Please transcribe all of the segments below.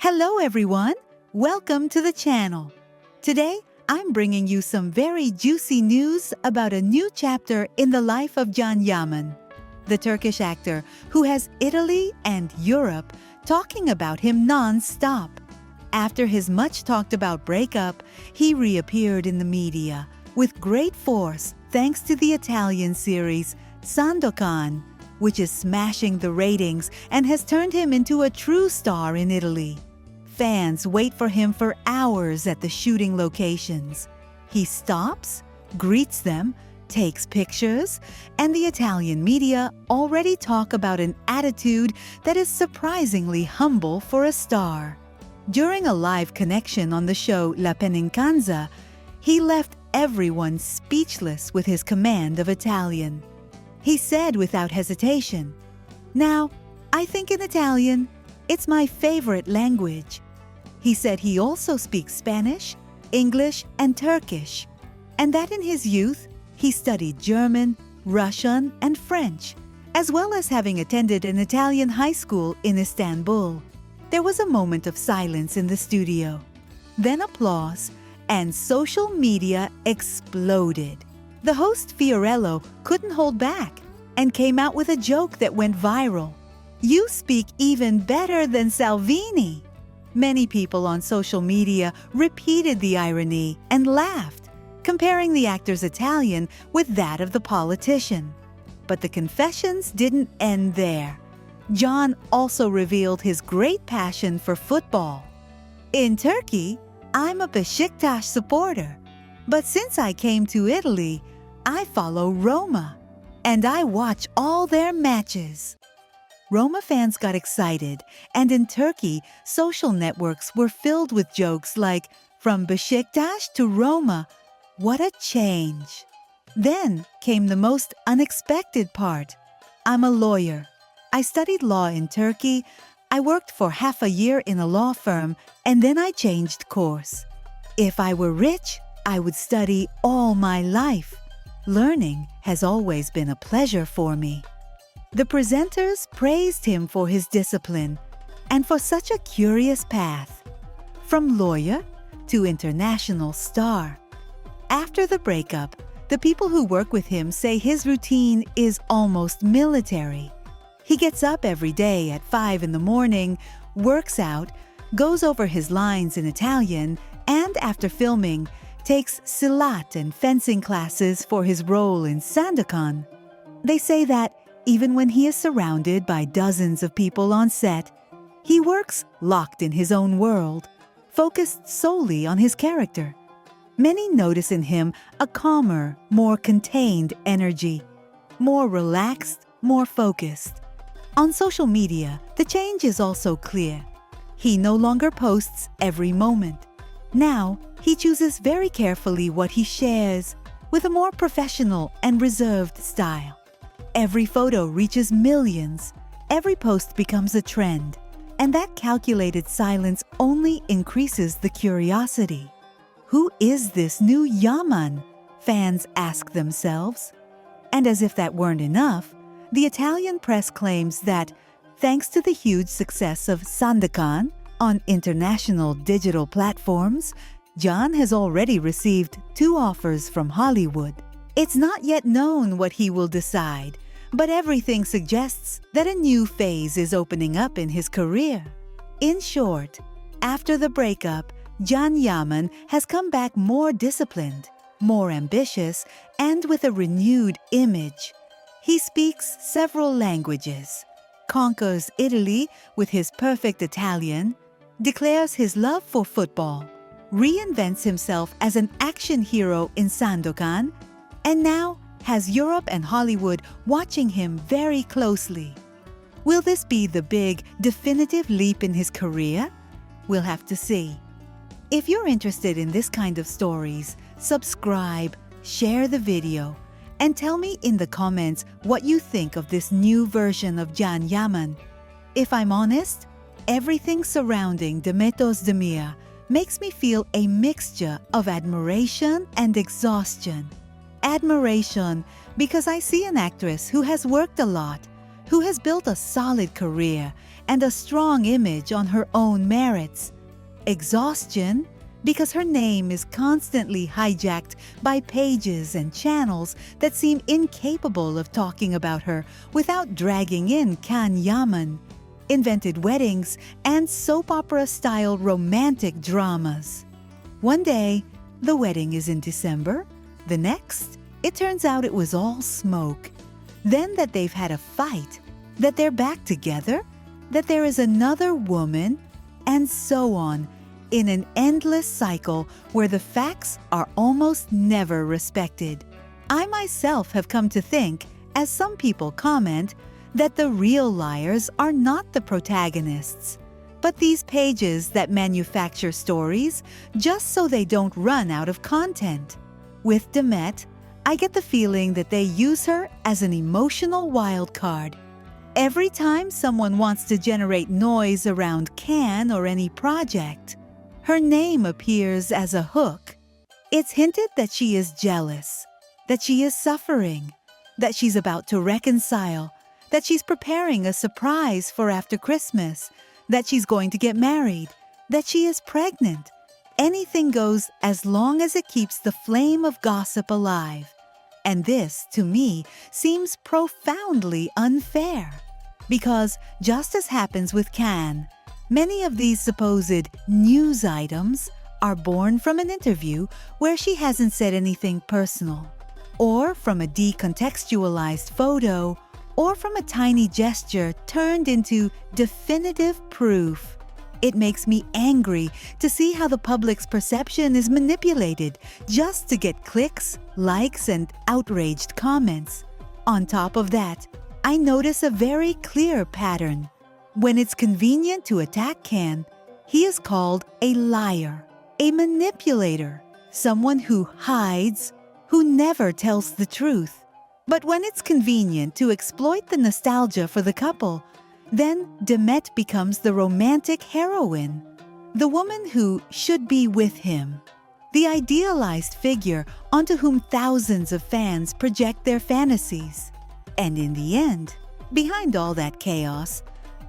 Hello everyone! Welcome to the channel. Today, I'm bringing you some very juicy news about a new chapter in the life of Can Yaman, the Turkish actor who has Italy and Europe talking about him non-stop. After his much-talked-about breakup, he reappeared in the media with great force thanks to the Italian series Sandokan, which is smashing the ratings and has turned him into a true star in Italy. Fans wait for him for hours at the shooting locations. He stops, greets them, takes pictures, and the Italian media already talk about an attitude that is surprisingly humble for a star. During a live connection on the show La Penincanza, he left everyone speechless with his command of Italian. He said without hesitation, "Now, I think in Italian, it's my favorite language." He said he also speaks Spanish, English, and Turkish, and that in his youth, he studied German, Russian, and French, as well as having attended an Italian high school in Istanbul. There was a moment of silence in the studio, then applause, and social media exploded. The host Fiorello couldn't hold back and came out with a joke that went viral. "You speak even better than Salvini." Many people on social media repeated the irony and laughed, comparing the actor's Italian with that of the politician. But the confessions didn't end there. Can also revealed his great passion for football. "In Turkey, I'm a Beşiktaş supporter, but since I came to Italy, I follow Roma, and I watch all their matches." Roma fans got excited, and in Turkey, social networks were filled with jokes like, "From Beşiktaş to Roma, what a change." Then came the most unexpected part. "I'm a lawyer. I studied law in Turkey, I worked for half a year in a law firm, and then I changed course. If I were rich, I would study all my life. Learning has always been a pleasure for me." The presenters praised him for his discipline and for such a curious path, from lawyer to international star. After the breakup, the people who work with him say his routine is almost military. He gets up every day at 5 in the morning, works out, goes over his lines in Italian, and after filming, takes silat and fencing classes for his role in Sandokan. They say that even when he is surrounded by dozens of people on set, he works locked in his own world, focused solely on his character. Many notice in him a calmer, more contained energy, more relaxed, more focused. On social media, the change is also clear. He no longer posts every moment. Now, he chooses very carefully what he shares with a more professional and reserved style. Every photo reaches millions. Every post becomes a trend. And that calculated silence only increases the curiosity. Who is this new Yaman? Fans ask themselves. And as if that weren't enough, the Italian press claims that, thanks to the huge success of Sandokan on international digital platforms, Can has already received 2 offers from Hollywood. It's not yet known what he will decide, but everything suggests that a new phase is opening up in his career. In short, after the breakup, Can Yaman has come back more disciplined, more ambitious, and with a renewed image. He speaks several languages, conquers Italy with his perfect Italian, declares his love for football, reinvents himself as an action hero in Sandokan, and now has Europe and Hollywood watching him very closely. Will this be the big, definitive leap in his career? We'll have to see. If you're interested in this kind of stories, subscribe, share the video, and tell me in the comments what you think of this new version of Can Yaman. If I'm honest, everything surrounding Demet Özdemir makes me feel a mixture of admiration and exhaustion. Admiration because I see an actress who has worked a lot, who has built a solid career, and a strong image on her own merits. Exhaustion, because her name is constantly hijacked by pages and channels that seem incapable of talking about her without dragging in Yaman, invented weddings, and soap opera-style romantic dramas. One day, the wedding is in December. The next, it turns out it was all smoke. Then that they've had a fight, that they're back together, that there is another woman, and so on, in an endless cycle where the facts are almost never respected. I myself have come to think, as some people comment, that the real liars are not the protagonists, but these pages that manufacture stories just so they don't run out of content. With Demet, I get the feeling that they use her as an emotional wild card. Every time someone wants to generate noise around Can or any project, her name appears as a hook. It's hinted that she is jealous, that she is suffering, that she's about to reconcile, that she's preparing a surprise for after Christmas, that she's going to get married, that she is pregnant. Anything goes as long as it keeps the flame of gossip alive. And this, to me, seems profoundly unfair. Because, just as happens with Can, many of these supposed news items are born from an interview where she hasn't said anything personal, or from a decontextualized photo, or from a tiny gesture turned into definitive proof. It makes me angry to see how the public's perception is manipulated just to get clicks, likes, and outraged comments. On top of that, I notice a very clear pattern. When it's convenient to attack Can, he is called a liar, a manipulator, someone who hides, who never tells the truth. But when it's convenient to exploit the nostalgia for the couple, then Demet becomes the romantic heroine, the woman who should be with him, the idealized figure onto whom thousands of fans project their fantasies. And in the end, behind all that chaos,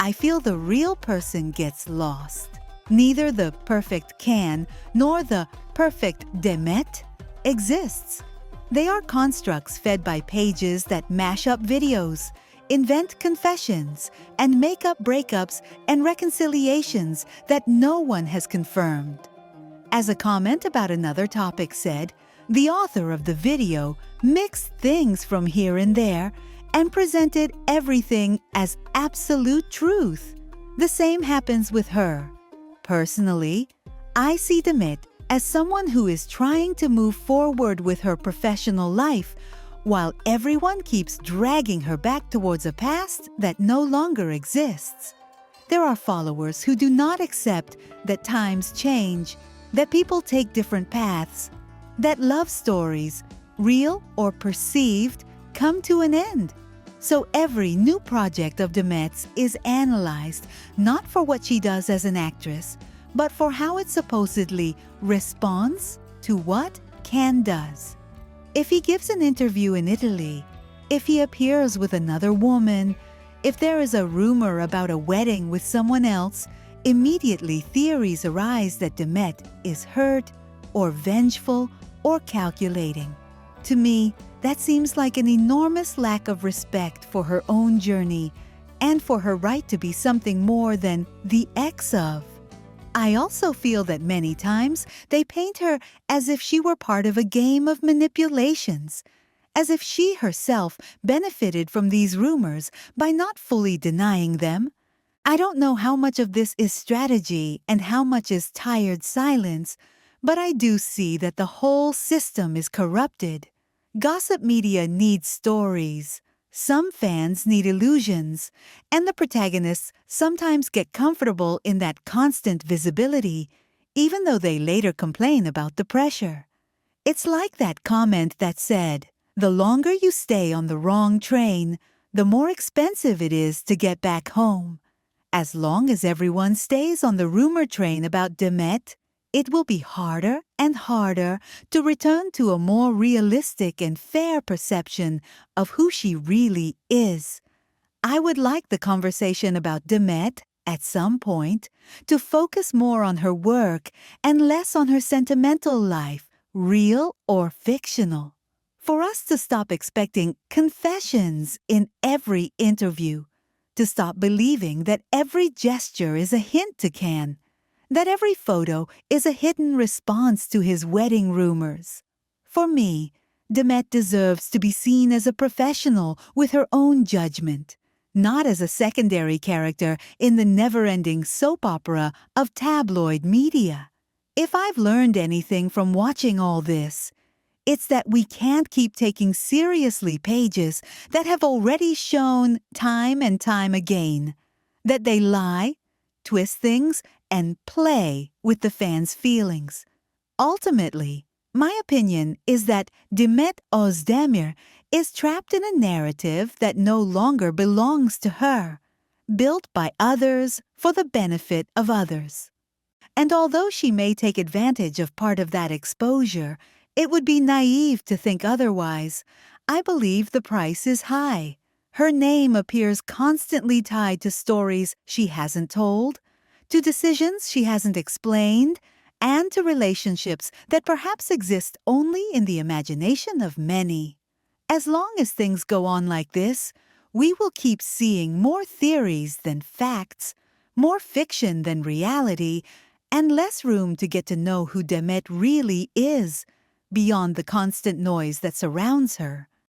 I feel the real person gets lost. Neither the perfect Can nor the perfect Demet exists. They are constructs fed by pages that mash up videos, invent confessions, and make up breakups and reconciliations that no one has confirmed. As a comment about another topic said, the author of the video mixed things from here and there and presented everything as absolute truth. The same happens with her. Personally, I see Demet as someone who is trying to move forward with her professional life while everyone keeps dragging her back towards a past that no longer exists. There are followers who do not accept that times change, that people take different paths, that love stories, real or perceived, come to an end. So every new project of Demet's is analyzed not for what she does as an actress, but for how it supposedly responds to what Can does. If he gives an interview in Italy, if he appears with another woman, if there is a rumor about a wedding with someone else, immediately theories arise that Demet is hurt or vengeful or calculating. To me, that seems like an enormous lack of respect for her own journey and for her right to be something more than the ex of. I also feel that many times they paint her as if she were part of a game of manipulations, as if she herself benefited from these rumors by not fully denying them. I don't know how much of this is strategy and how much is tired silence, but I do see that the whole system is corrupted. Gossip media needs stories. Some fans need illusions, and the protagonists sometimes get comfortable in that constant visibility, even though they later complain about the pressure. It's like that comment that said, "The longer you stay on the wrong train, the more expensive it is to get back home." As long as everyone stays on the rumor train about Demet, it will be harder and harder to return to a more realistic and fair perception of who she really is. I would like the conversation about Demet, at some point, to focus more on her work and less on her sentimental life, real or fictional. For us to stop expecting confessions in every interview, to stop believing that every gesture is a hint to Ken, that every photo is a hidden response to his wedding rumors. For me, Demet deserves to be seen as a professional with her own judgment, not as a secondary character in the never-ending soap opera of tabloid media. If I've learned anything from watching all this, it's that we can't keep taking seriously pages that have already shown time and time again that they lie, twist things, and play with the fans' feelings. Ultimately, my opinion is that Demet Özdemir is trapped in a narrative that no longer belongs to her, built by others for the benefit of others. And although she may take advantage of part of that exposure, it would be naive to think otherwise. I believe the price is high. Her name appears constantly tied to stories she hasn't told, to decisions she hasn't explained, and to relationships that perhaps exist only in the imagination of many. As long as things go on like this, we will keep seeing more theories than facts, more fiction than reality, and less room to get to know who Demet really is, beyond the constant noise that surrounds her.